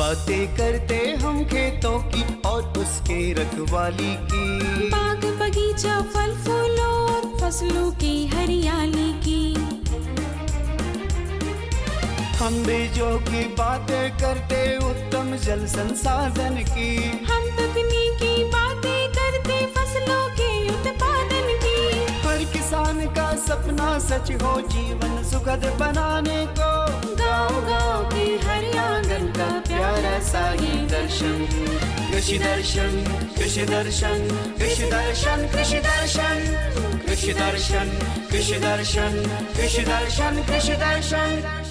बातें करते हम खेतों की और उसके रखवाली की, बाग बगीचा फल फूलों और फसलों की हरियाली की। हम बीजों की बातें करते उत्तम जल संसाधन की, हम तकनीकी बातें करते फसलों के उत्पादन की। हर किसान का सपना सच हो जीवन सुखद बनाने को, गाँव-गाँव के हर आंगन का प्यारा सा ये दर्शन। कृषि दर्शन, कृषि दर्शन, कृषि दर्शन, कृषि दर्शन, कृषि दर्शन, कृषि दर्शन, कृषि दर्शन, कृषि दर्शन।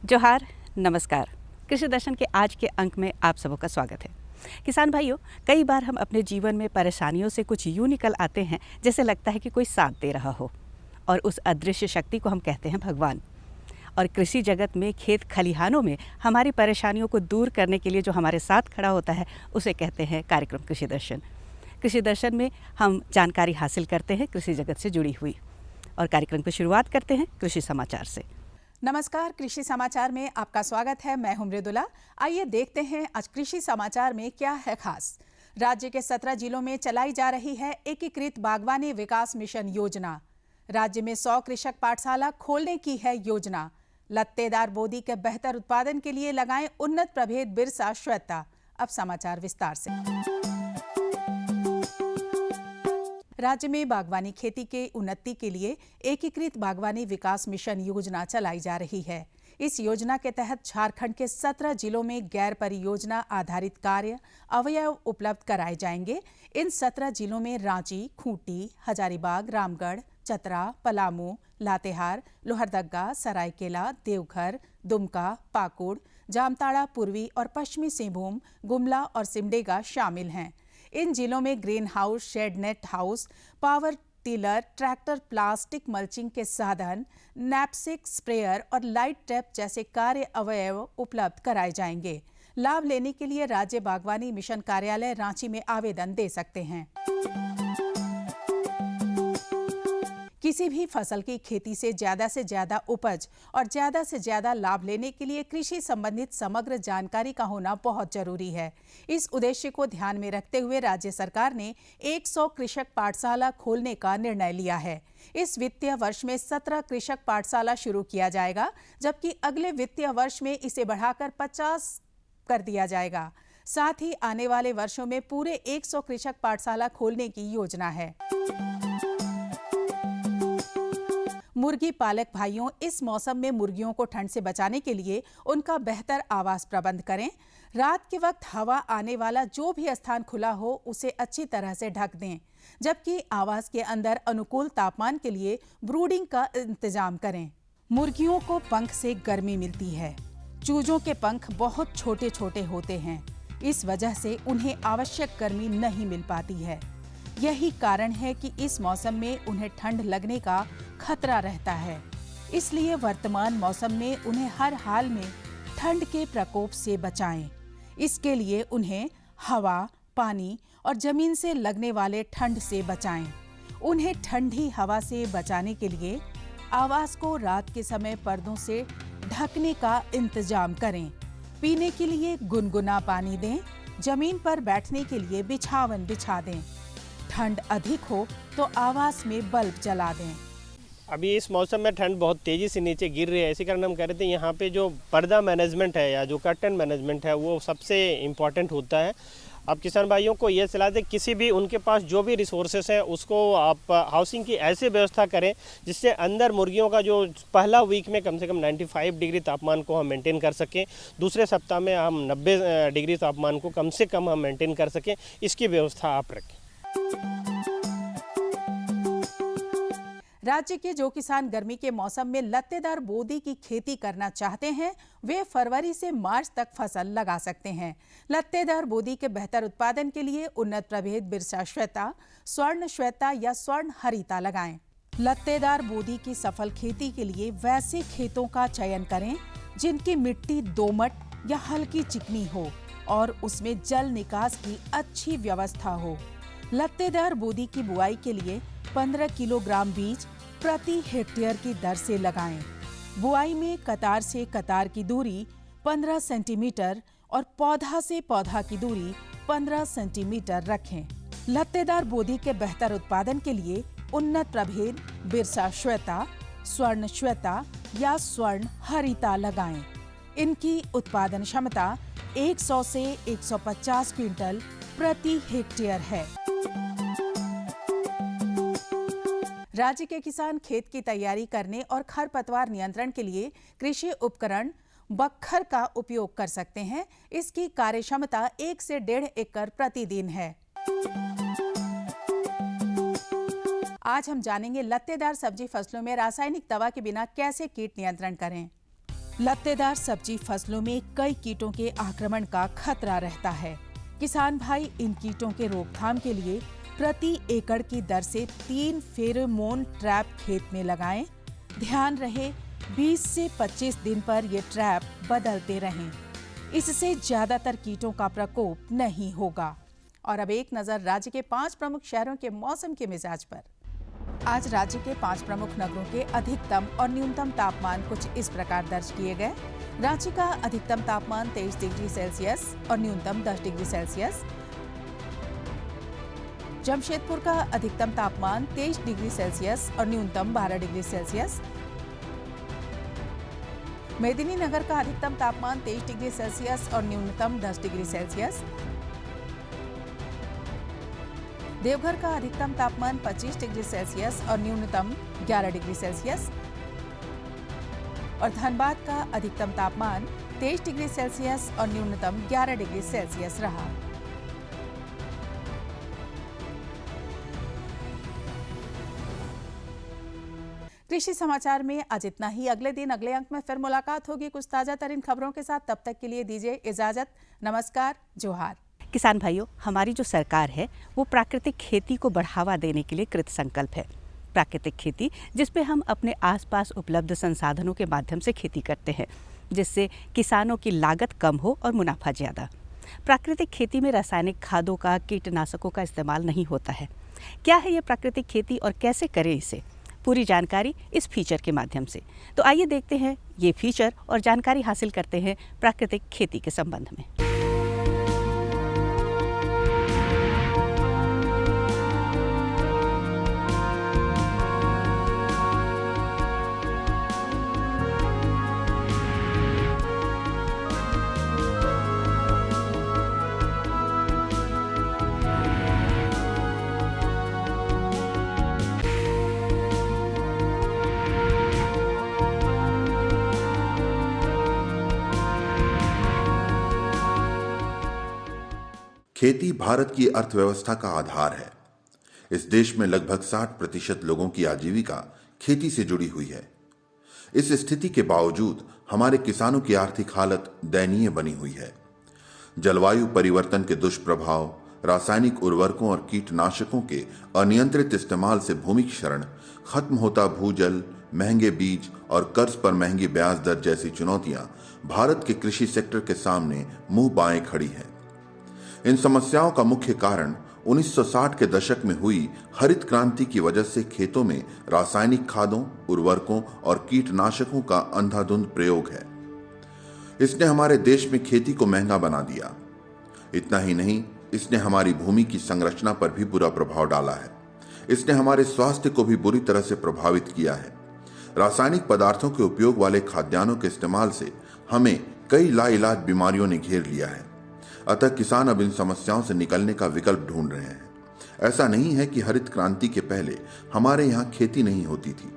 जोहार, नमस्कार। कृषि दर्शन के आज के अंक में आप सबका स्वागत है। किसान भाइयों, कई बार हम अपने जीवन में परेशानियों से कुछ यूँ निकल आते हैं जैसे लगता है कि कोई साथ दे रहा हो, और उस अदृश्य शक्ति को हम कहते हैं भगवान। और कृषि जगत में, खेत खलिहानों में हमारी परेशानियों को दूर करने के लिए जो हमारे साथ खड़ा होता है उसे कहते हैं कार्यक्रम कृषि दर्शन। कृषि दर्शन में हम जानकारी हासिल करते हैं कृषि जगत से जुड़ी हुई, और कार्यक्रम की शुरुआत करते हैं कृषि समाचार से। नमस्कार, कृषि समाचार में आपका स्वागत है। मैं हूं मृदुला। आइए देखते हैं आज कृषि समाचार में क्या है खास। राज्य के 17 जिलों में चलाई जा रही है एकीकृत बागवानी विकास मिशन योजना। राज्य में 100 कृषक पाठशाला खोलने की है योजना। लत्तेदार बोदी के बेहतर उत्पादन के लिए लगाएं उन्नत प्रभेद बिरसा श्वेता। अब समाचार विस्तार से। राज्य में बागवानी खेती के उन्नति के लिए एकीकृत बागवानी विकास मिशन योजना चलाई जा रही है। इस योजना के तहत झारखंड के 17 जिलों में गैर परियोजना आधारित कार्य अवयव उपलब्ध कराए जाएंगे। इन 17 जिलों में रांची, खूंटी, हजारीबाग, रामगढ़, चतरा, पलामू, लातेहार, लोहरदगा, सरायकेला, देवघर, दुमका, पाकुड़, जामताड़ा, पूर्वी और पश्चिमी सिंहभूम, गुमला और सिमडेगा शामिल हैं। इन जिलों में green house, shade net house, power tiller, tractor, plastic mulching के साधन, नैपसेक स्प्रेयर और लाइट ट्रैप जैसे कार्य अवयव उपलब्ध कराए जाएंगे। लाभ लेने के लिए राज्य बागवानी मिशन कार्यालय रांची में आवेदन दे सकते हैं। किसी भी फसल की खेती से ज्यादा उपज और ज्यादा से ज्यादा लाभ लेने के लिए कृषि संबंधित समग्र जानकारी का होना बहुत जरूरी है। इस उद्देश्य को ध्यान में रखते हुए राज्य सरकार ने 100 कृषक पाठशाला खोलने का निर्णय लिया है। इस वित्तीय वर्ष में 17 कृषक पाठशाला शुरू किया जाएगा, जबकि अगले वित्तीय वर्ष में इसे बढ़ाकर 50 कर दिया जाएगा। साथ ही आने वाले वर्षों में पूरे 100 कृषक पाठशाला खोलने की योजना है। मुर्गी पालक भाइयों, इस मौसम में मुर्गियों को ठंड से बचाने के लिए उनका बेहतर आवास प्रबंध करें। रात के वक्त हवा आने वाला जो भी स्थान खुला हो उसे अच्छी तरह से ढक दें, जबकि आवास के अंदर अनुकूल तापमान के लिए ब्रूडिंग का इंतजाम करें। मुर्गियों को पंख से गर्मी मिलती है। चूजों के पंख बहुत छोटे छोटे होते हैं, इस वजह से उन्हें आवश्यक गर्मी नहीं मिल पाती है। यही कारण है कि इस मौसम में उन्हें ठंड लगने का खतरा रहता है। इसलिए वर्तमान मौसम में उन्हें हर हाल में ठंड के प्रकोप से बचाएं। इसके लिए उन्हें हवा, पानी और जमीन से लगने वाले ठंड से बचाएं। उन्हें ठंडी हवा से बचाने के लिए आवास को रात के समय पर्दों से ढकने का इंतजाम करें। पीने के लिए गुनगुना पानी दें। जमीन पर बैठने के लिए बिछावन बिछा दें। ठंड अधिक हो तो आवास में बल्ब जला दें। अभी इस मौसम में ठंड बहुत तेज़ी से नीचे गिर रही है, इसी कारण हम कह रहे थे यहाँ पे जो पर्दा मैनेजमेंट है या जो कर्टन मैनेजमेंट है वो सबसे इम्पॉर्टेंट होता है। अब किसान भाइयों को ये सलाह दें, किसी भी उनके पास जो भी रिसोर्सेस हैं उसको आप हाउसिंग की ऐसी व्यवस्था करें जिससे अंदर मुर्गियों का जो पहला वीक में कम से कम 95 डिग्री तापमान को हम मेंटेन कर सकें, दूसरे सप्ताह में हम 90 डिग्री तापमान को कम से कम हम मेंटेन कर सकें, इसकी व्यवस्था आप रखें। राज्य के जो किसान गर्मी के मौसम में लत्तेदार बोदी की खेती करना चाहते हैं, वे फरवरी से मार्च तक फसल लगा सकते हैं। लत्तेदार बोदी के बेहतर उत्पादन के लिए उन्नत प्रभेद बिरसा श्वेता, स्वर्ण श्वेता या स्वर्ण हरिता लगाएं। लत्तेदार बोदी की सफल खेती के लिए वैसे खेतों का चयन करें जिनकी मिट्टी दोमट या हल्की चिकनी हो और उसमें जल निकास की अच्छी व्यवस्था हो। लत्तेदार बोदी की बुआई के लिए 15 किलोग्राम बीज प्रति हेक्टेयर की दर से लगाएं। बुआई में कतार से कतार की दूरी 15 सेंटीमीटर और पौधा से पौधा की दूरी 15 सेंटीमीटर रखें। लत्तेदार बोदी के बेहतर उत्पादन के लिए उन्नत प्रभेद बिरसा श्वेता, स्वर्ण श्वेता या स्वर्ण हरिता लगाएं। इनकी उत्पादन क्षमता 100 से 150 क्विंटल प्रति हेक्टेयर है। राज्य के किसान खेत की तैयारी करने और खरपतवार नियंत्रण के लिए कृषि उपकरण बखर का उपयोग कर सकते हैं। इसकी कार्यक्षमता 1 से 1.5 एकड़ प्रतिदिन है। आज हम जानेंगे लत्तेदार सब्जी फसलों में रासायनिक दवा के बिना कैसे कीट नियंत्रण करें। लत्तेदार सब्जी फसलों में कई कीटों के आक्रमण का खतरा रहता है। किसान भाई इन कीटों के रोकथाम के लिए प्रति एकड़ की दर से 3 फेरोमोन ट्रैप खेत में लगाएं। ध्यान रहे 20 से 25 दिन पर ये ट्रैप बदलते रहें। इससे ज्यादातर कीटों का प्रकोप नहीं होगा। और अब एक नजर राज्य के 5 प्रमुख शहरों के मौसम के मिजाज पर। आज राज्य के 5 प्रमुख नगरों के अधिकतम और न्यूनतम तापमान कुछ इस प्रकार दर्ज किए गए। रांची का अधिकतम तापमान 23 डिग्री सेल्सियस और न्यूनतम 10 डिग्री सेल्सियस। जमशेदपुर का अधिकतम तापमान 23 डिग्री सेल्सियस और न्यूनतम 12 डिग्री सेल्सियस। मेदिनीनगर का अधिकतम तापमान 23 डिग्री सेल्सियस और न्यूनतम 10 डिग्री सेल्सियस। देवघर का अधिकतम तापमान 25 डिग्री सेल्सियस और न्यूनतम 11 डिग्री सेल्सियस। और धनबाद का अधिकतम तापमान 23 डिग्री सेल्सियस और न्यूनतम 11 डिग्री सेल्सियस रहा। कृषि समाचार में आज इतना ही। अगले दिन अगले अंक में फिर मुलाकात होगी कुछ ताजा तरीन खबरों के साथ। तब तक के लिए दीजिए इजाजत। नमस्कार, जोहार। किसान भाइयों, हमारी जो सरकार है वो प्राकृतिक खेती को बढ़ावा देने के लिए कृत संकल्प है। प्राकृतिक खेती जिसपे हम अपने आसपास उपलब्ध संसाधनों के माध्यम से खेती करते हैं, जिससे किसानों की लागत कम हो और मुनाफा ज़्यादा। प्राकृतिक खेती में रासायनिक खादों का, कीटनाशकों का इस्तेमाल नहीं होता है। क्या है ये प्राकृतिक खेती और कैसे करें इसे, पूरी जानकारी इस फीचर के माध्यम से। तो आइए देखते हैं ये फीचर और जानकारी हासिल करते हैं प्राकृतिक खेती के संबंध में। खेती भारत की अर्थव्यवस्था का आधार है। इस देश में लगभग 60% लोगों की आजीविका खेती से जुड़ी हुई है। इस स्थिति के बावजूद हमारे किसानों की आर्थिक हालत दयनीय बनी हुई है। जलवायु परिवर्तन के दुष्प्रभाव, रासायनिक उर्वरकों और कीटनाशकों के अनियंत्रित इस्तेमाल से भूमि क्षरण, खत्म होता भूजल, महंगे बीज और कर्ज पर महंगी ब्याज दर जैसी चुनौतियां भारत के कृषि सेक्टर के सामने मुंह बाएं खड़ी हैं। इन समस्याओं का मुख्य कारण 1960 के दशक में हुई हरित क्रांति की वजह से खेतों में रासायनिक खादों, उर्वरकों और कीटनाशकों का अंधाधुंध प्रयोग है। इसने हमारे देश में खेती को महंगा बना दिया। इतना ही नहीं, इसने हमारी भूमि की संरचना पर भी बुरा प्रभाव डाला है। इसने हमारे स्वास्थ्य को भी बुरी तरह से प्रभावित किया है। रासायनिक पदार्थों के उपयोग वाले खाद्यान्नों के इस्तेमाल से हमें कई लाइलाज बीमारियों ने घेर लिया है। अतः किसान अब इन समस्याओं से निकलने का विकल्प ढूंढ रहे हैं। ऐसा नहीं है कि हरित क्रांति के पहले हमारे यहाँ खेती नहीं होती थी।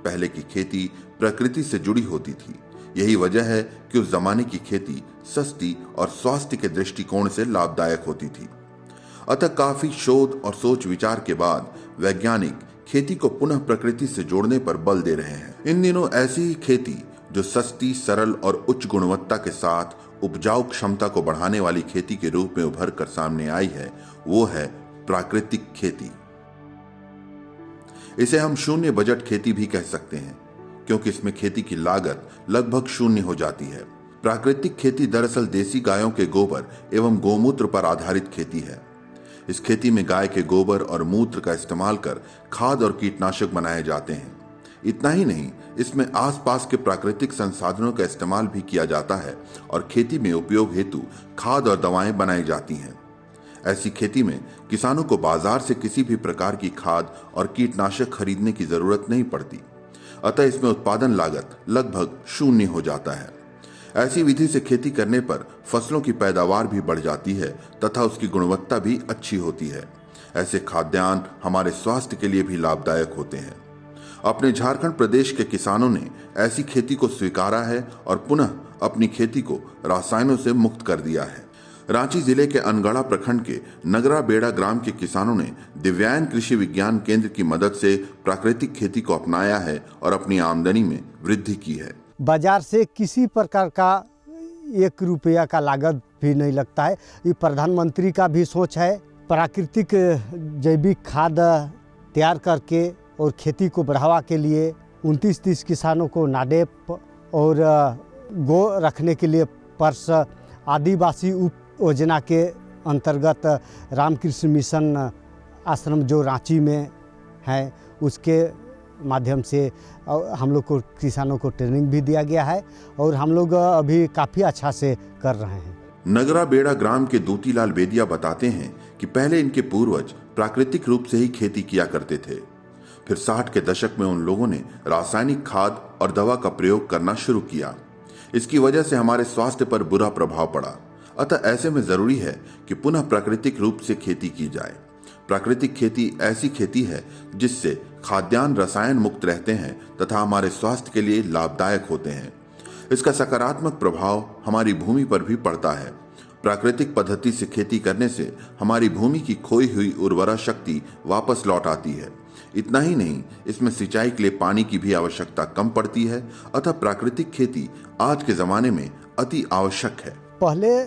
पहले की खेती प्रकृति से जुड़ी होती थी। यही वजह है कि उस जमाने की खेती सस्ती और स्वास्थ्य के दृष्टिकोण से लाभदायक होती थी। अतः काफी शोध और सोच विचार के बाद वैज्ञानिक खेती को पुनः प्रकृति से जोड़ने पर बल दे रहे हैं। इन दिनों ऐसी ही खेती जो सस्ती, सरल और उच्च गुणवत्ता के साथ उपजाऊ क्षमता को बढ़ाने वाली खेती के रूप में उभर कर सामने आई है, वो है प्राकृतिक खेती। इसे हम शून्य बजट खेती भी कह सकते हैं, क्योंकि इसमें खेती की लागत लगभग शून्य हो जाती है। प्राकृतिक खेती दरअसल देसी गायों के गोबर एवं गोमूत्र पर आधारित खेती है। इस खेती में गाय के गोबर और मूत्र का इस्तेमाल कर खाद और कीटनाशक बनाए जाते हैं। इतना ही नहीं, इसमें आसपास के प्राकृतिक संसाधनों का इस्तेमाल भी किया जाता है और खेती में उपयोग हेतु खाद और दवाएं बनाई जाती हैं। ऐसी खेती में किसानों को बाजार से किसी भी प्रकार की खाद और कीटनाशक खरीदने की जरूरत नहीं पड़ती, अतः इसमें उत्पादन लागत लगभग शून्य हो जाता है। ऐसी विधि से खेती करने पर फसलों की पैदावार भी बढ़ जाती है तथा उसकी गुणवत्ता भी अच्छी होती है। ऐसे खाद्यान्न हमारे स्वास्थ्य के लिए भी लाभदायक होते हैं। अपने झारखंड प्रदेश के किसानों ने ऐसी खेती को स्वीकारा है और पुनः अपनी खेती को रसायनों से मुक्त कर दिया है। रांची जिले के अनगढ़ा प्रखंड के नगरा बेड़ा ग्राम के किसानों ने दिव्यांग कृषि विज्ञान केंद्र की मदद से प्राकृतिक खेती को अपनाया है और अपनी आमदनी में वृद्धि की है। बाजार से किसी प्रकार का 1 रुपया का लागत भी नहीं लगता है। ये प्रधानमंत्री का भी सोच है, प्राकृतिक जैविक खाद तैयार करके और खेती को बढ़ावा के लिए 29-30 किसानों को नाडेप और गो रखने के लिए पर्स आदिवासी उप योजना के अंतर्गत रामकृष्ण मिशन आश्रम जो रांची में है, उसके माध्यम से हम लोग को किसानों को ट्रेनिंग भी दिया गया है और हम लोग अभी काफ़ी अच्छा से कर रहे हैं। नगरा बेड़ा ग्राम के दूतीलाल बेदिया बताते हैं कि पहले इनके पूर्वज प्राकृतिक रूप से ही खेती किया करते थे। फिर 60 के दशक में उन लोगों ने रासायनिक खाद और दवा का प्रयोग करना शुरू किया। इसकी वजह से हमारे स्वास्थ्य पर बुरा प्रभाव पड़ा, अतः ऐसे में जरूरी है कि पुनः प्राकृतिक रूप से खेती की जाए। प्राकृतिक खेती ऐसी खेती है जिससे खाद्यान्न रसायन मुक्त रहते हैं तथा हमारे स्वास्थ्य के लिए लाभदायक होते हैं। इसका सकारात्मक प्रभाव हमारी भूमि पर भी पड़ता है। प्राकृतिक पद्धति से खेती करने से हमारी भूमि की खोई हुई उर्वरा शक्ति वापस लौट आती है। इतना ही नहीं, इसमें सिंचाई के लिए पानी की भी आवश्यकता कम पड़ती है, अतः प्राकृतिक खेती आज के जमाने में अति आवश्यक है। पहले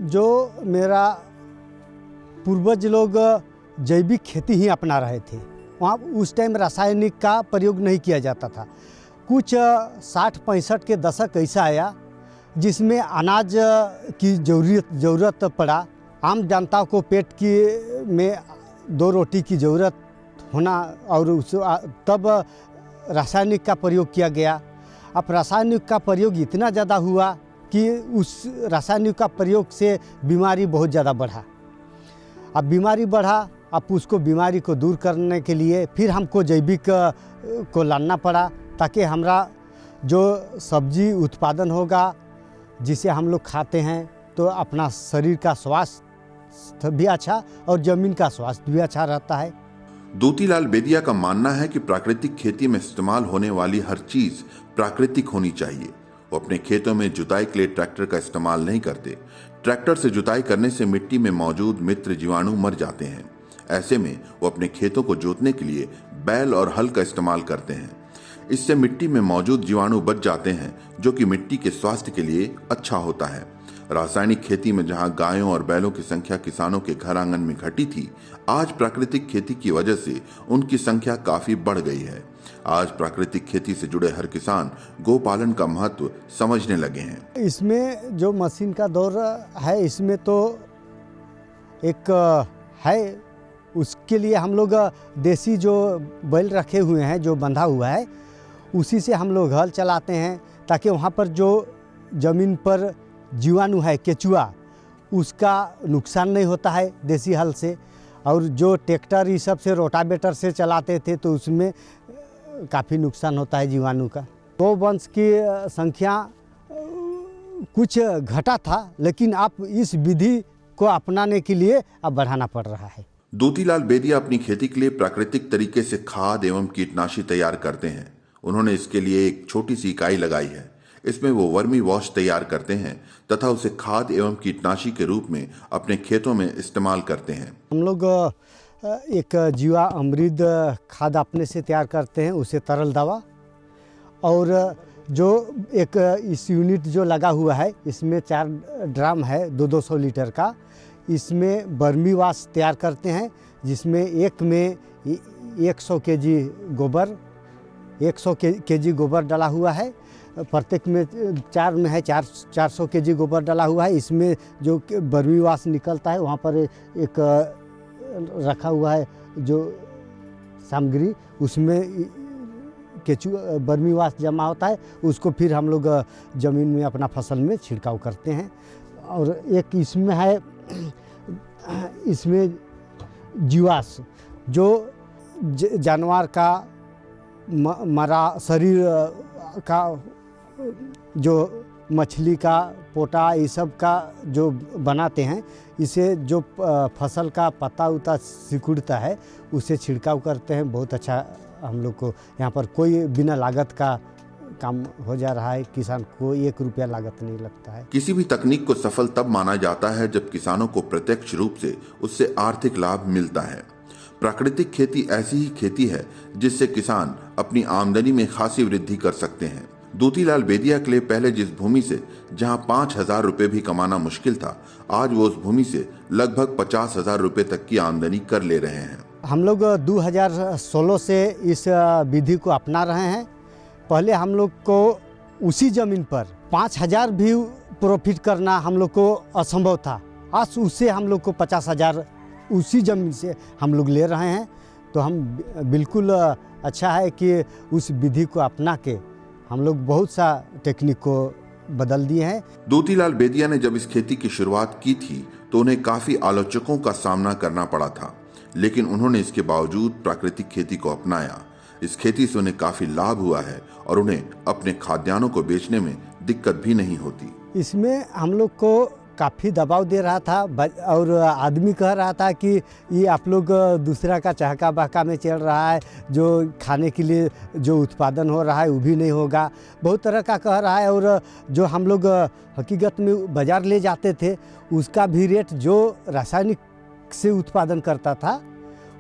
जो मेरा पूर्वज लोग जैविक खेती ही अपना रहे थे, वहाँ उस टाइम रासायनिक का प्रयोग नहीं किया जाता था। कुछ 60-65 के दशक ऐसा आया जिसमें अनाज की ज़रूरत पड़ा। आम जनता को पेट की में 2 रोटी की ज़रूरत होना और तब रासायनिक का प्रयोग किया गया। अब रासायनिक का प्रयोग इतना ज़्यादा हुआ कि उस रासायनिक का प्रयोग से बीमारी बहुत ज़्यादा बढ़ा। अब बीमारी बढ़ा, अब उसको बीमारी को दूर करने के लिए फिर हमको जैविक को लाना पड़ा, ताकि हमारा जो सब्जी उत्पादन होगा जिसे हम लोग खाते हैं तो अपना शरीर का स्वास्थ्य भी अच्छा और ज़मीन का स्वास्थ्य भी अच्छा रहता है। दूतीलाल बेदिया का मानना है कि प्राकृतिक खेती में इस्तेमाल होने वाली हर चीज प्राकृतिक होनी चाहिए। वो अपने खेतों में जुताई के लिए ट्रैक्टर का इस्तेमाल नहीं करते। ट्रैक्टर से जुताई करने से मिट्टी में मौजूद मित्र जीवाणु मर जाते हैं। ऐसे में वो अपने खेतों को जोतने के लिए बैल और हल का इस्तेमाल करते हैं। इससे मिट्टी में मौजूद जीवाणु बच जाते हैं, जो कि मिट्टी के स्वास्थ्य के लिए अच्छा होता है। रासायनिक खेती में जहां गायों और बैलों की संख्या किसानों के घर आंगन में घटी थी, आज प्राकृतिक खेती की वजह से उनकी संख्या काफी बढ़ गई है। आज प्राकृतिक खेती से जुड़े हर किसान गोपालन का महत्व समझने लगे हैं। इसमें जो मशीन का दौर है, इसमें तो एक है, उसके लिए हम लोग देसी जो बैल रखे हुए हैं, जो बंधा हुआ है, उसी से हम लोग हल चलाते हैं, ताकि वहाँ पर जो ज़मीन पर जीवाणु है, केचुआ, उसका नुकसान नहीं होता है देसी हल से। और जो ट्रैक्टर ये सब से रोटावेटर से चलाते थे तो उसमें काफ़ी नुकसान होता है जीवाणु का। गोवंश की संख्या कुछ घटा था, लेकिन अब इस विधि को अपनाने के लिए अब बढ़ाना पड़ रहा है। दूतीलाल बेदिया अपनी खेती के लिए प्राकृतिक तरीके से खाद एवं कीटनाशी तैयार करते हैं। उन्होंने इसके लिए एक छोटी सी इकाई लगाई है। इसमें वो वर्मी वॉश तैयार करते हैं तथा उसे खाद एवं कीटनाशी के रूप में अपने खेतों में इस्तेमाल करते हैं। हम लोग एक जीवा अमृत खाद अपने से तैयार करते हैं, उसे तरल दवा, और जो एक इस यूनिट जो लगा हुआ है, इसमें 4 ड्राम है 200 लीटर का। इसमें वर्मी वाश तैयार करते हैं, जिसमें एक में 100 केजी गोबर 100 केजी गोबर डाला हुआ है। प्रत्येक में 4 में है 400 केजी गोबर डाला हुआ है। इसमें जो वर्मी वाश निकलता है, वहाँ पर एक रखा हुआ है जो सामग्री, उसमें केचु बर्मीवाश जमा होता है, उसको फिर हम लोग ज़मीन में अपना फसल में छिड़काव करते हैं। और एक इसमें है, इसमें जीवाश्म जो जानवर का मरा शरीर का, जो मछली का पोटा, ये सब का जो बनाते हैं, इसे जो फसल का पत्ता उता सिकुड़ता है उसे छिड़काव करते हैं। बहुत अच्छा हम लोग को यहाँ पर कोई बिना लागत का काम हो जा रहा है, किसान को 1 रुपया लागत नहीं लगता है। किसी भी तकनीक को सफल तब माना जाता है जब किसानों को प्रत्यक्ष रूप से उससे आर्थिक लाभ मिलता है। प्राकृतिक खेती ऐसी ही खेती है जिससे किसान अपनी आमदनी में खासी वृद्धि कर सकते हैं। दूतीलाल बेदिया के लिए पहले जिस भूमि से जहां 5,000 रुपए भी कमाना मुश्किल था, आज वो उस भूमि से लगभग 50,000 रुपए तक की आमदनी कर ले रहे हैं। हम लोग 2016 से इस विधि को अपना रहे हैं। पहले हम लोग को उसी ज़मीन पर 5,000 भी प्रॉफिट करना हम लोग को असंभव था। आज उससे हम लोग को 50,000 उसी ज़मीन से हम लोग ले रहे हैं। तो हम बिल्कुल अच्छा है कि उस विधि को अपना के हम लोग बहुत सा टेक्निक को बदल दिए हैं। दूतीलाल बेदिया ने जब इस खेती की शुरुआत की थी तो उन्हें काफी आलोचकों का सामना करना पड़ा था, लेकिन उन्होंने इसके बावजूद प्राकृतिक खेती को अपनाया। इस खेती से उन्हें काफी लाभ हुआ है और उन्हें अपने खाद्यान्नों को बेचने में दिक्कत भी नहीं होती। इसमें हम लोग को काफ़ी दबाव दे रहा था और आदमी कह रहा था कि ये आप लोग दूसरा का चहका बहका में चल रहा है, जो खाने के लिए जो उत्पादन हो रहा है वो भी नहीं होगा, बहुत तरह का कह रहा है। और जो हम लोग हकीकत में बाज़ार ले जाते थे उसका भी रेट जो रासायनिक से उत्पादन करता था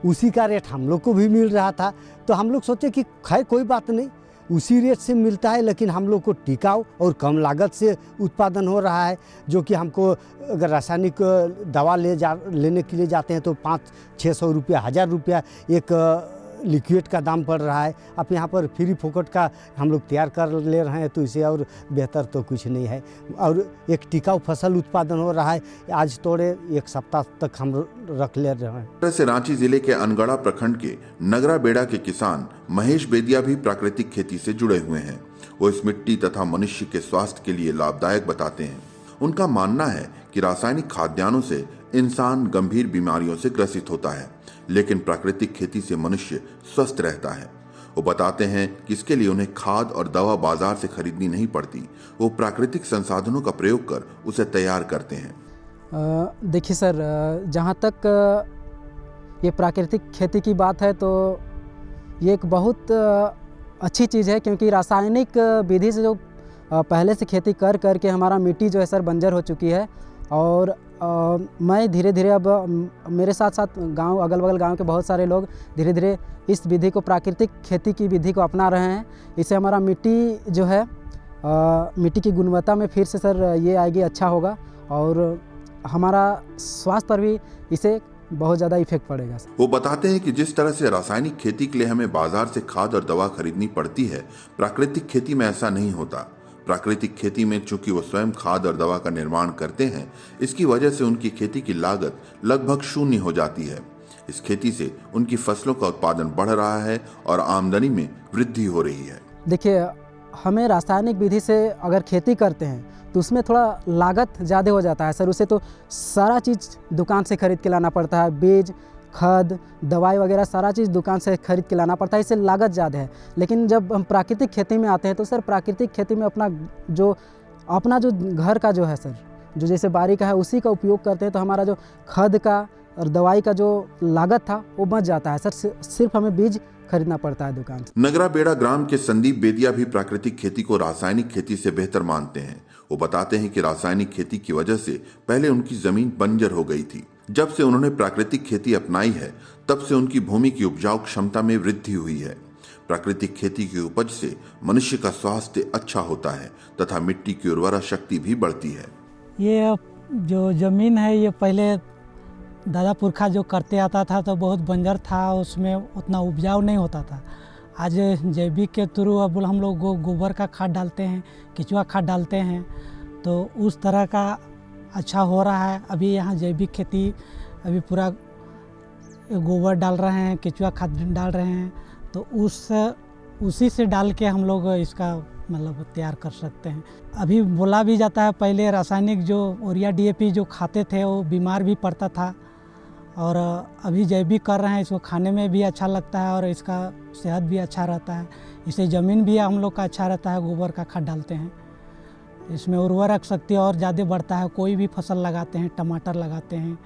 उसी का रेट हम लोग को भी मिल रहा था। तो हम लोग सोचे कि खैर कोई बात नहीं, उसी रेट से मिलता है, लेकिन हम लोग को टिकाऊ और कम लागत से उत्पादन हो रहा है। जो कि हमको अगर रासायनिक दवा लेने के लिए जाते हैं तो 500-600 रुपया, 1,000 रुपया एक लिक्विड का दाम पड़ रहा है। अब यहाँ पर फ्री फोकट का हम लोग तैयार कर ले रहे हैं, तो इसे और बेहतर तो कुछ नहीं है। और एक टिकाऊ फसल उत्पादन हो रहा है। आज तोड़े 1 सप्ताह तक हम रख ले रहे हैं। से रांची जिले के अनगढ़ा प्रखंड के नगरा बेड़ा के किसान महेश बेदिया भी प्राकृतिक खेती से जुड़े हुए हैं। वो इस मिट्टी तथा मनुष्य के स्वास्थ्य के लिए लाभदायक बताते हैं। उनका मानना है कि रासायनिक खाद्यान्नों से इंसान गंभीर बीमारियों से ग्रसित होता है, लेकिन प्राकृतिक खेती से मनुष्य स्वस्थ रहता है। वो बताते हैं कि इसके लिए उन्हें खाद और दवा बाजार से खरीदनी नहीं पड़ती, वो प्राकृतिक संसाधनों का प्रयोग कर उसे तैयार करते हैं। देखिए सर, जहाँ तक ये प्राकृतिक खेती की बात है तो ये एक बहुत अच्छी चीज़ है, क्योंकि रासायनिक विधि से जो पहले से खेती कर करके हमारा मिट्टी जो है सर बंजर हो चुकी है। और मैं धीरे धीरे अब मेरे साथ साथ गांव, अगल बगल गांव के बहुत सारे लोग धीरे धीरे इस विधि को, प्राकृतिक खेती की विधि को अपना रहे हैं। इससे हमारा मिट्टी जो है मिट्टी की गुणवत्ता में फिर से सर ये आएगी, अच्छा होगा, और हमारा स्वास्थ्य पर भी इसे बहुत ज़्यादा इफेक्ट पड़ेगा। वो बताते हैं कि जिस तरह से रासायनिक खेती के लिए हमें बाजार से खाद और दवा खरीदनी पड़ती है, प्राकृतिक खेती में ऐसा नहीं होता। प्राकृतिक खेती में चूंकि वो स्वयं खाद और दवा का निर्माण करते हैं, इसकी वजह से उनकी खेती की लागत लगभग शून्य हो जाती है। इस खेती से उनकी फसलों का उत्पादन बढ़ रहा है और आमदनी में वृद्धि हो रही है। देखिए, हमें रासायनिक विधि से अगर खेती करते हैं तो उसमें थोड़ा लागत ज़्यादा हो जाता है सर। उसे तो सारा चीज़ दुकान से खरीद के लाना पड़ता है, बीज, खाद, दवाई वगैरह सारा चीज़ दुकान से खरीद के लाना पड़ता है, इससे लागत ज़्यादा है। लेकिन जब हम प्राकृतिक खेती में आते हैं तो सर प्राकृतिक खेती में अपना जो घर का जो है सर, जो जैसे बारी का है उसी का उपयोग करते हैं, तो हमारा जो खाद का और दवाई का जो लागत था वो बच जाता है सर। सिर्फ हमें बीज खरीदना पड़ता है दुकान से। नगरा बेड़ा ग्राम के संदीप बेदिया भी प्राकृतिक खेती को रासायनिक खेती से बेहतर मानते हैं। वो बताते हैं कि रासायनिक खेती की वजह से पहले उनकी जमीन बंजर हो गई थी। जब से उन्होंने प्राकृतिक खेती अपनाई है, तब से उनकी भूमि की उपजाऊ क्षमता में वृद्धि हुई है। प्राकृतिक खेती की उपज से मनुष्य का स्वास्थ्य अच्छा होता है तथा मिट्टी की उर्वरा शक्ति भी बढ़ती है। ये जो जमीन है ये पहले दादा पुरखा जो करते आता था तो बहुत बंजर था, उसमें उतना उपजाऊ नहीं होता था। आज जैविक के थ्रू अब हम लोग गोबर का खाद डालते हैं, केचुआ खाद डालते हैं, तो उस तरह का अच्छा हो रहा है। अभी यहाँ जैविक खेती अभी पूरा गोबर डाल रहे हैं, केचुआ खाद डाल रहे हैं, तो उस उसी से डाल के हम लोग इसका मतलब तैयार कर सकते हैं। अभी बोला भी जाता है पहले रासायनिक जो यूरिया DAP जो खाते थे वो बीमार भी पड़ता था, और अभी जैविक कर रहे हैं, इसको खाने में भी अच्छा लगता है और इसका सेहत भी अच्छा रहता है। इससे ज़मीन भी हम लोग का अच्छा रहता है, गोबर का खाद डालते हैं, इसमें उर्वरक शक्ति और ज़्यादा बढ़ता है। कोई भी फसल लगाते हैं, टमाटर लगाते हैं।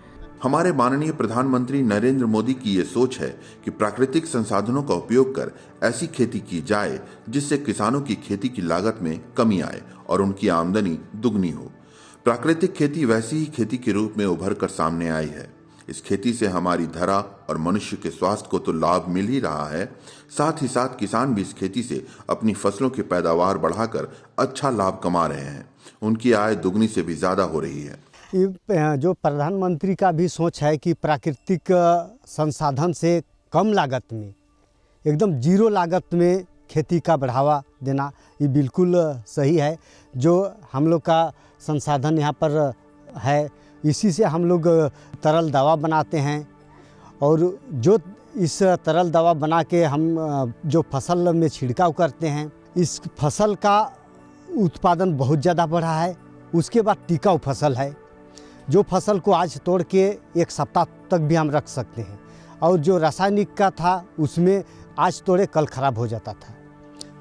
हमारे माननीय प्रधानमंत्री नरेंद्र मोदी की ये सोच है कि प्राकृतिक संसाधनों का उपयोग कर ऐसी खेती की जाए जिससे किसानों की खेती की लागत में कमी आए और उनकी आमदनी दुगनी हो। प्राकृतिक खेती वैसी ही खेती के रूप में उभर कर सामने आई है। इस खेती से हमारी धरा और मनुष्य के स्वास्थ्य को तो लाभ मिल ही रहा है, साथ ही साथ किसान भी इस खेती से अपनी फसलों की पैदावार बढ़ाकर अच्छा लाभ कमा रहे हैं। उनकी आय दुगनी से भी ज्यादा हो रही है। ये जो प्रधानमंत्री का भी सोच है कि प्राकृतिक संसाधन से कम लागत में, एकदम जीरो लागत में खेती का बढ़ावा देना, ये बिल्कुल सही है। जो हम लोग का संसाधन यहाँ पर है, इसी से हम लोग तरल दवा बनाते हैं, और जो इस तरल दवा बना के हम जो फसल में छिड़काव करते हैं, इस फसल का उत्पादन बहुत ज़्यादा बढ़ा है। उसके बाद टिकाऊ फसल है, जो फसल को आज तोड़ के एक सप्ताह तक भी हम रख सकते हैं, और जो रासायनिक का था उसमें आज तोड़े कल ख़राब हो जाता था।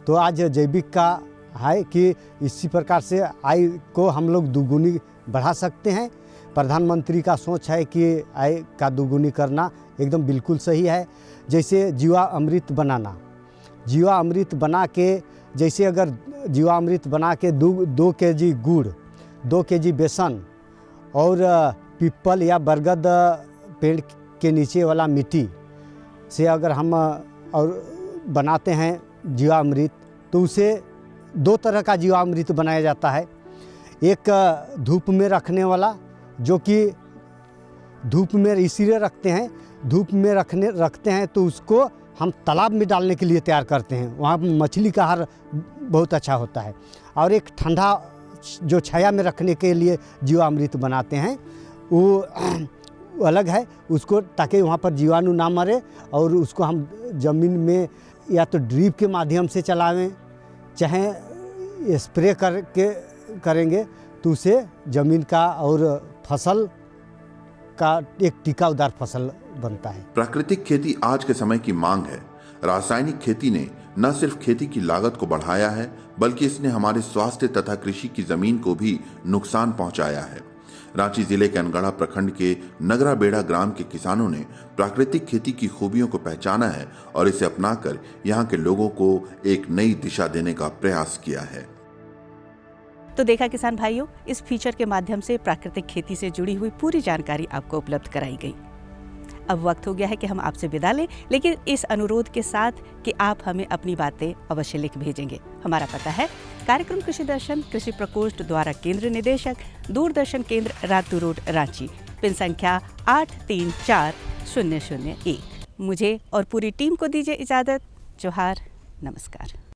तो आज जैविक का है कि इसी प्रकार से आय को हम लोग दुगुनी बढ़ा सकते हैं। प्रधानमंत्री का सोच है कि आय का दुगुनी करना एकदम बिल्कुल सही है। जैसे जीवा अमृत बनाना, जीवा अमृत बना के, जैसे अगर जीवा अमृत बना के 2 kg गुड़, 2 kg बेसन और पीपल या बरगद पेड़ के नीचे वाला मिट्टी से अगर हम और बनाते हैं जीवा अमृत, तो उसे 2 तरह का जीवा अमृत बनाया जाता है। एक धूप में रखने वाला, जो कि धूप में इसीलिए रखते हैं, धूप में रखते हैं तो उसको हम तालाब में डालने के लिए तैयार करते हैं, वहाँ मछली का आहार बहुत अच्छा होता है। और एक ठंडा जो छाया में रखने के लिए जीवामृत बनाते हैं, वो अलग है उसको, ताकि वहाँ पर जीवाणु ना मरे, और उसको हम ज़मीन में या तो ड्रिप के माध्यम से चलावें, चाहे स्प्रे करके करेंगे, तो उसे ज़मीन का और फसल का एक टिकाऊदार फसल बनता है। प्राकृतिक खेती आज के समय की मांग है। रासायनिक खेती ने न सिर्फ खेती की लागत को बढ़ाया है, बल्कि इसने हमारे स्वास्थ्य तथा कृषि की जमीन को भी नुकसान पहुंचाया है। रांची जिले के अनगढ़ा प्रखंड के नगरा बेड़ा ग्राम के किसानों ने प्राकृतिक खेती की खूबियों को पहचाना है और इसे अपनाकर यहाँ के लोगों को एक नई दिशा देने का प्रयास किया है। तो देखा किसान भाइयों, इस फीचर के माध्यम से प्राकृतिक खेती से जुड़ी हुई पूरी जानकारी आपको उपलब्ध कराई गई। अब वक्त हो गया है कि हम आपसे विदा लें, लेकिन इस अनुरोध के साथ कि आप हमें अपनी बातें अवश्य लिख भेजेंगे। हमारा पता है कार्यक्रम कृषि दर्शन, कृषि प्रकोष्ठ द्वारा केंद्र निदेशक, दूरदर्शन केंद्र, रातू रोड, रांची, पिन संख्या 834001। मुझे और पूरी टीम को दीजिए इजाजत। जोहार, नमस्कार।